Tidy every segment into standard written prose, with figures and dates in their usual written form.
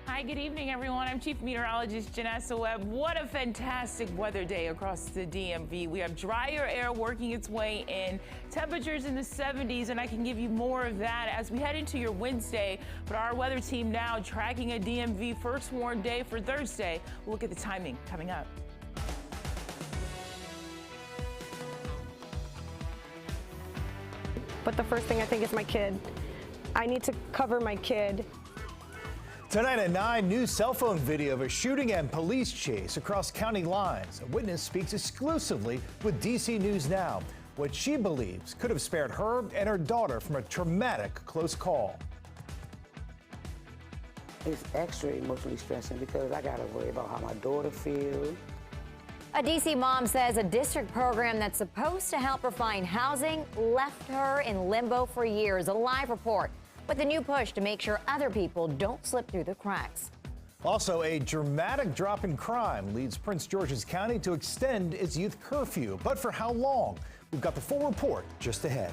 Hi, good evening, everyone. I'm Chief Meteorologist Janessa Webb. What a fantastic weather day across the DMV. We have drier air working its way in, temperatures in the 70s, and I can give you more of that as we head into your Wednesday. But our weather team now tracking a DMV first warn day for Thursday. We'll look at the timing coming up. But the first thing I think is my kid. I need to cover my kid. Tonight at 9, new cell phone video of a shooting and police chase across county lines. A witness speaks exclusively with DC News Now. What she believes could have spared her and her daughter from a traumatic close call. It's extra emotionally stressing because I got to worry about how my daughter feels. A D.C. mom says a district program that's supposed to help her find housing left her in limbo for years. A live report with a new push to make sure other people don't slip through the cracks. Also, a dramatic drop in crime leads Prince George's County to extend its youth curfew. But for how long? We've got the full report just ahead.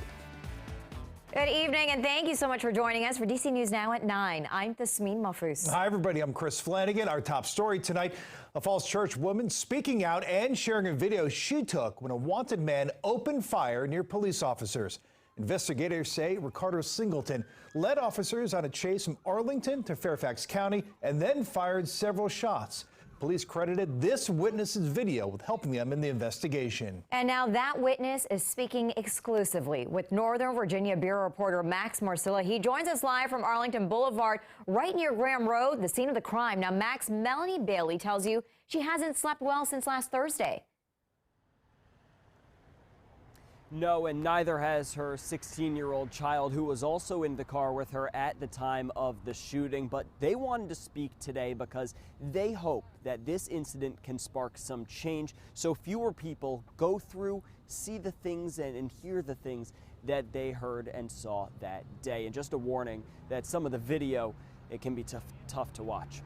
Good evening, and thank you so much for joining us for DC News Now at 9. I'm Tasmin Mahfouz. Hi, everybody. I'm Chris Flanagan. Our top story tonight, a Falls Church woman speaking out and sharing a video she took when a wanted man opened fire near police officers. Investigators say Ricardo Singleton led officers on a chase from Arlington to Fairfax County and then fired several shots. Police credited this witness's video with helping them in the investigation. And now that witness is speaking exclusively with Northern Virginia Bureau reporter Max Marcilla. He joins us live from Arlington Boulevard, right near Graham Road, the scene of the crime. Now, Max, Melanie Bailey tells you she hasn't slept well since last Thursday. No, and neither has her 16-year-old child, who was also in the car with her at the time of the shooting. But they wanted to speak today because they hope that this incident can spark some change so fewer people go through, see the things and hear the things that they heard and saw that day. And just a warning that some of the video, it can be tough to watch.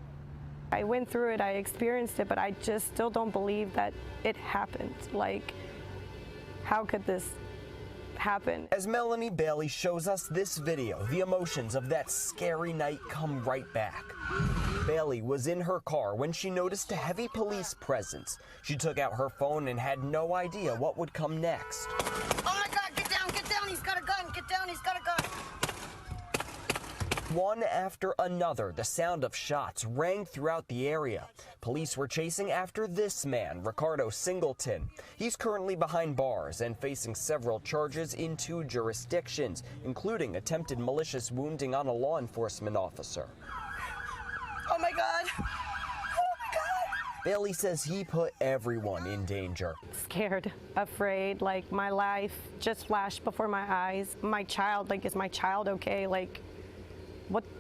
I went through it, I experienced it, but I just still don't believe that it happened. Like, how could this happen? As Melanie Bailey shows us this video, the emotions of that scary night come right back. Bailey was in her car when she noticed a heavy police presence. She took out her phone and had no idea what would come next. Oh my God, get down, he's got a gun, get down, he's got a gun. One after another, the sound of shots rang throughout the area. Police were chasing after this man, Ricardo Singleton. He's currently behind bars and facing several charges in 2 jurisdictions, including attempted malicious wounding on a law enforcement officer. Oh my God. Oh my God. Bailey says he put everyone in danger. Scared, afraid, like my life just flashed before my eyes. My child, like, is my child okay? Like,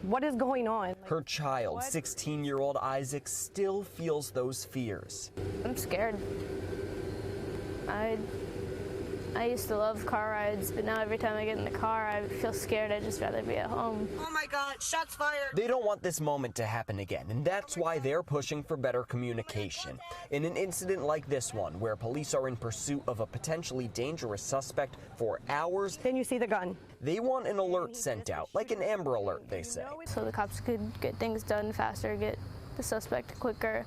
what is going on? Her child, 16-year-old Isaac, still feels those fears. I'm scared. I used to love car rides, but now every time I get in the car, I feel scared. I'd just rather be at home. Oh my God, shots fired. They don't want this moment to happen again, and that's why they're pushing for better communication. In an incident like this one, where police are in pursuit of a potentially dangerous suspect for hours, Then you see the gun. they want an alert sent out, like an Amber Alert, they say. So the cops could get things done faster, get the suspect quicker,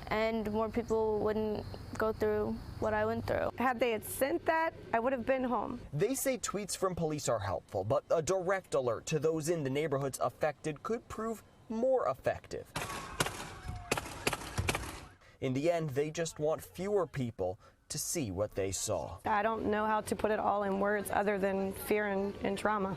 and more people wouldn't go through what I went through. Had they had sent that, I would have been home. They say tweets from police are helpful, but a direct alert to those in the neighborhoods affected could prove more effective. In the end, they just want fewer people to see what they saw. I don't know how to put it all in words other than fear and trauma.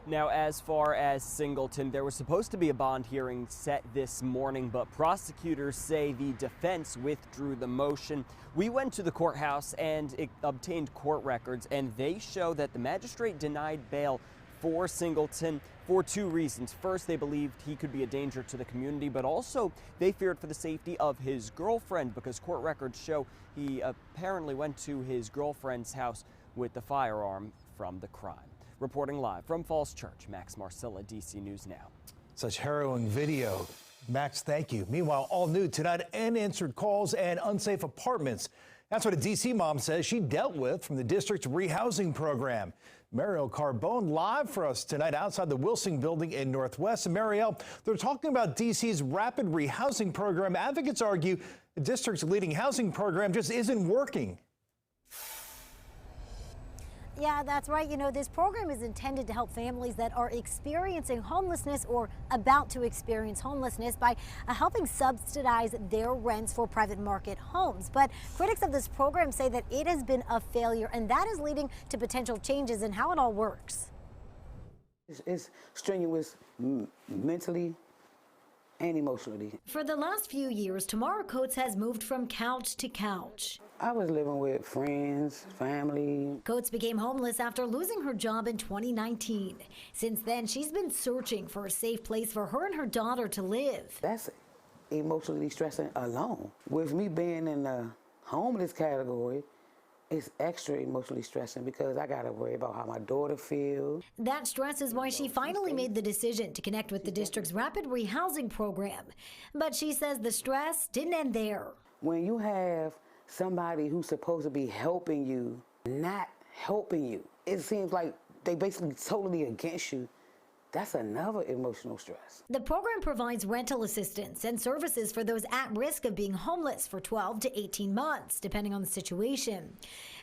Now, as far as Singleton, there was supposed to be a bond hearing set this morning, but prosecutors say the defense withdrew the motion. We went to the courthouse and obtained court records, and they show that the magistrate denied bail for Singleton for 2 reasons. First, they believed he could be a danger to the community, but also they feared for the safety of his girlfriend because court records show he apparently went to his girlfriend's house with the firearm from the crime. Reporting live from Falls Church, Max Marcilla, DC News Now. Such harrowing video. Max, thank you. Meanwhile, all new tonight, unanswered calls and unsafe apartments. That's what a D.C. mom says she dealt with from the district's rehousing program. Marielle Carbone live for us tonight outside the Wilson building in Northwest. And Marielle, they're talking about D.C.'s rapid rehousing program. Advocates argue the district's leading housing program just isn't working. Yeah, that's right. You know, this program is intended to help families that are experiencing homelessness or about to experience homelessness by helping subsidize their rents for private market homes. But critics of this program say that it has been a failure, and that is leading to potential changes in how it all works. It's strenuous mentally and emotionally. For the last few years, Tamara Coates has moved from couch to couch. I was living with friends, family. Coates became homeless after losing her job in 2019. Since then, she's been searching for a safe place for her and her daughter to live. That's emotionally stressing alone. With me being in the homeless category, it's extra emotionally stressing because I gotta worry about how my daughter feels. That stress is why she finally made the decision to connect with the district's rapid rehousing program. But she says the stress didn't end there. When you have somebody who's supposed to be helping you, not helping you, it seems like they basically totally against you. That's another emotional stress. The program provides rental assistance and services for those at risk of being homeless for 12 to 18 months, depending on the situation.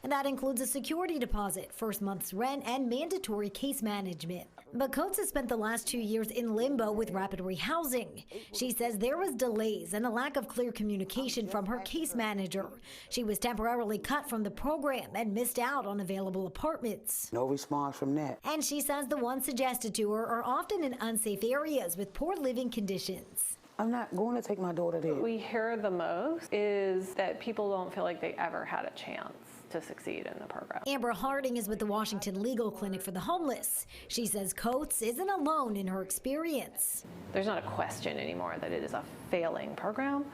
And that includes a security deposit, first month's rent, and mandatory case management. But Coates has spent the last 2 years in limbo with rapid rehousing. She says there was delays and a lack of clear communication from her case manager. She was temporarily cut from the program and missed out on available apartments. No response from that. And she says the ones suggested to her are often in unsafe areas with poor living conditions. I'm not going to take my daughter there. What we hear the most is that people don't feel like they ever had a chance to succeed in the program. Amber Harding is with the Washington Legal Clinic for the Homeless. She says Coates isn't alone in her experience. There's not a question anymore that it is a failing program.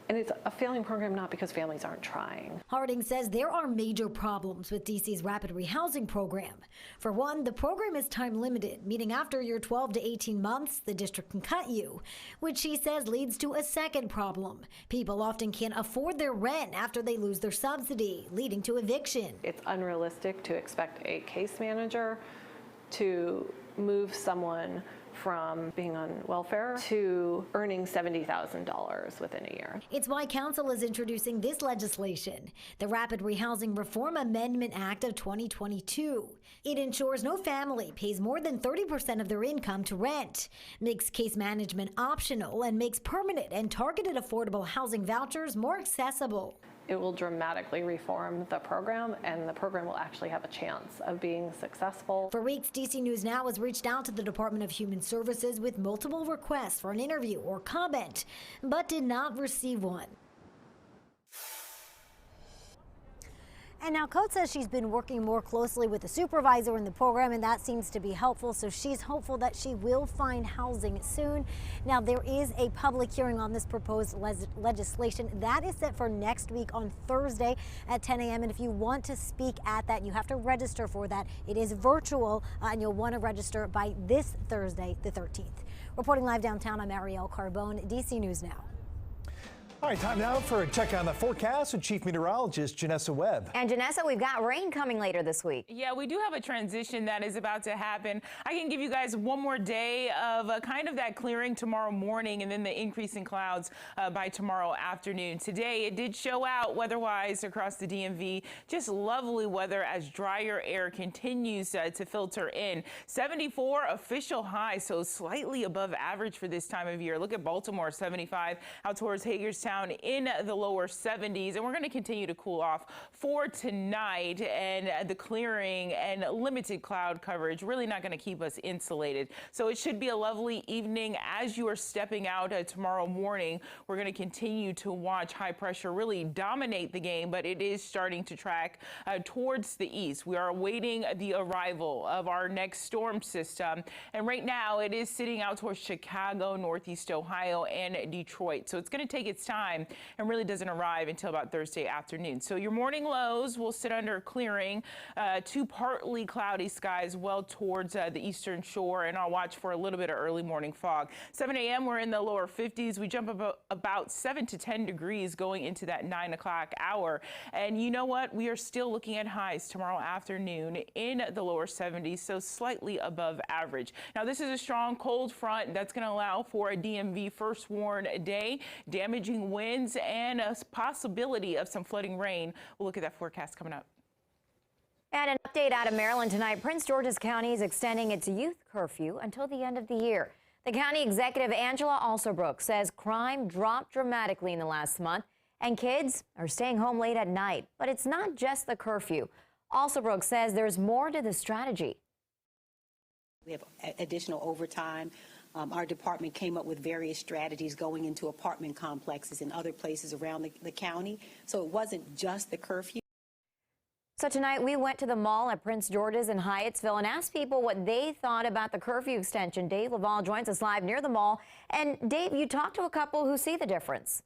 And it's a failing program not because families aren't trying. Harding says there are major problems with DC's rapid rehousing program. For one, the program is time limited, meaning after your 12 to 18 months, the district can cut you, which she says leads to a second problem. People often can't afford their rent after they lose their subsidy, leading to eviction. It's unrealistic to expect a case manager to move someone from being on welfare to earning $70,000 within a year. It's why council is introducing this legislation, the Rapid Rehousing Reform Amendment Act of 2022. It ensures no family pays more than 30% of their income to rent, makes case management optional, and makes permanent and targeted affordable housing vouchers more accessible. It will dramatically reform the program, and the program will actually have a chance of being successful. For weeks, DC News Now has reached out to the Department of Human Services with multiple requests for an interview or comment, but did not receive one. And now Coates says she's been working more closely with the supervisor in the program, and that seems to be helpful. So she's hopeful that she will find housing soon. Now, there is a public hearing on this proposed legislation that is set for next week on Thursday at 10 a.m. And if you want to speak at that, you have to register for that. It is virtual, and you'll want to register by this Thursday, the 13th. Reporting live downtown, I'm Marielle Carbone, DC News Now. All right, time now for a check on the forecast with Chief Meteorologist Janessa Webb. And Janessa, we've got rain coming later this week. Yeah, we do have a transition that is about to happen. I can give you guys one more day of kind of that clearing tomorrow morning and then the increase in clouds by tomorrow afternoon. Today, it did show out weather-wise across the DMV. Just lovely weather as drier air continues to filter in. 74 official high, so slightly above average for this time of year. Look at Baltimore, 75 out towards Hagerstown in the lower 70s, and we're going to continue to cool off for tonight, and the clearing and limited cloud coverage really not going to keep us insulated. So it should be a lovely evening as you are stepping out tomorrow morning. We're going to continue to watch high pressure really dominate the game, but it is starting to track towards the east. We are awaiting the arrival of our next storm system, and right now it is sitting out towards Chicago, Northeast Ohio, and Detroit. So it's going to take its time time and really doesn't arrive until about Thursday afternoon. So your morning lows will sit under clearing to partly cloudy skies well towards the eastern shore, and I'll watch for a little bit of early morning fog. 7 a.m. we're in the lower 50s. We jump about 7 to 10 degrees going into that 9 o'clock hour. And you know what? We are still looking at highs tomorrow afternoon in the lower 70s, so slightly above average. Now, this is a strong cold front that's going to allow for a DMV first warn day, damaging winds, and a possibility of some flooding rain. We'll look at that forecast coming up. And an update out of Maryland tonight. Prince George's County is extending its youth curfew until the end of the year. The county executive, Angela Alsobrook, says crime dropped dramatically in the last month, and kids are staying home late at night. But it's not just the curfew. Alsobrook says there's more to the strategy. We have additional overtime. Our department came up with various strategies going into apartment complexes and other places around the county. So it wasn't just the curfew. So tonight we went to the mall at Prince George's in Hyattsville and asked people what they thought about the curfew extension. Dave Laval joins us live near the mall. And Dave, you talked to a couple who see the difference.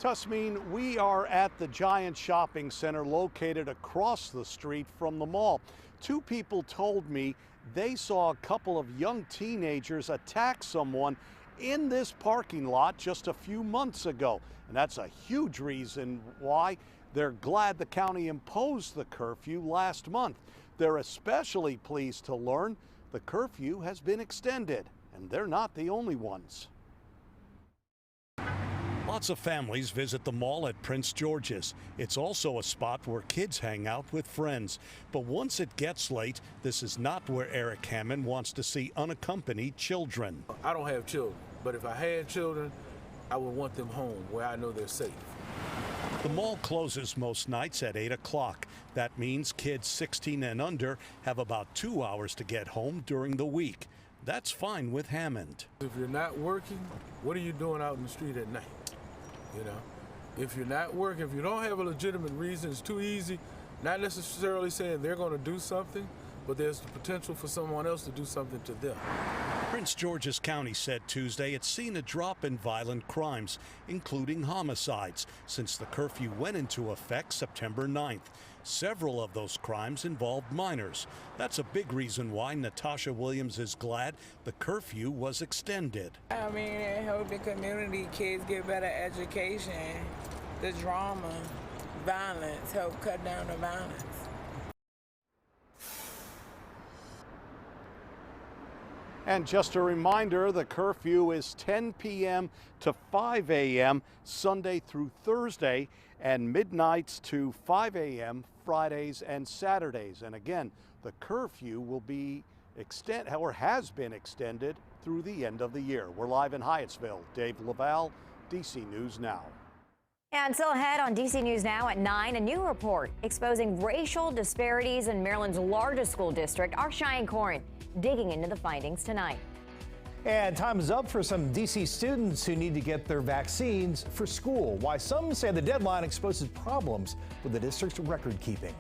Tusmeen, we are at the Giant Shopping Center located across the street from the mall. Two people told me they saw a couple of young teenagers attack someone in this parking lot just a few months ago. And that's a huge reason why they're glad the county imposed the curfew last month. They're especially pleased to learn the curfew has been extended, and they're not the only ones. Lots of families visit the mall at Prince George's. It's also a spot where kids hang out with friends. But once it gets late, this is not where Eric Hammond wants to see unaccompanied children. I don't have children, but if I had children, I would want them home where I know they're safe. The mall closes most nights at 8 o'clock. That means kids 16 and under have about 2 hours to get home during the week. That's fine with Hammond. If you're not working, what are you doing out in the street at night? You know, if you're not working, if you don't have a legitimate reason, it's too easy. Not necessarily saying they're going to do something, but there's the potential for someone else to do something to them. Prince George's County said Tuesday it's seen a drop in violent crimes, including homicides, since the curfew went into effect September 9th. Several of those crimes involved minors. That's a big reason why Natasha Williams is glad the curfew was extended. I mean, it helped the community, kids get better education, the drama, violence, help cut down the violence. And just a reminder, the curfew is 10 p.m. to 5 a.m. Sunday through Thursday, and midnights to 5 a.m. Fridays and Saturdays. And again, the curfew will be has been extended through the end of the year. We're live in Hyattsville. Dave Laval, DC News Now. And still ahead on DC News Now at 9, a new report exposing racial disparities in Maryland's largest school district. Our Cheyenne Corin digging into the findings tonight. And time is up for some DC students who need to get their vaccines for school. Why some say the deadline exposes problems with the district's record keeping.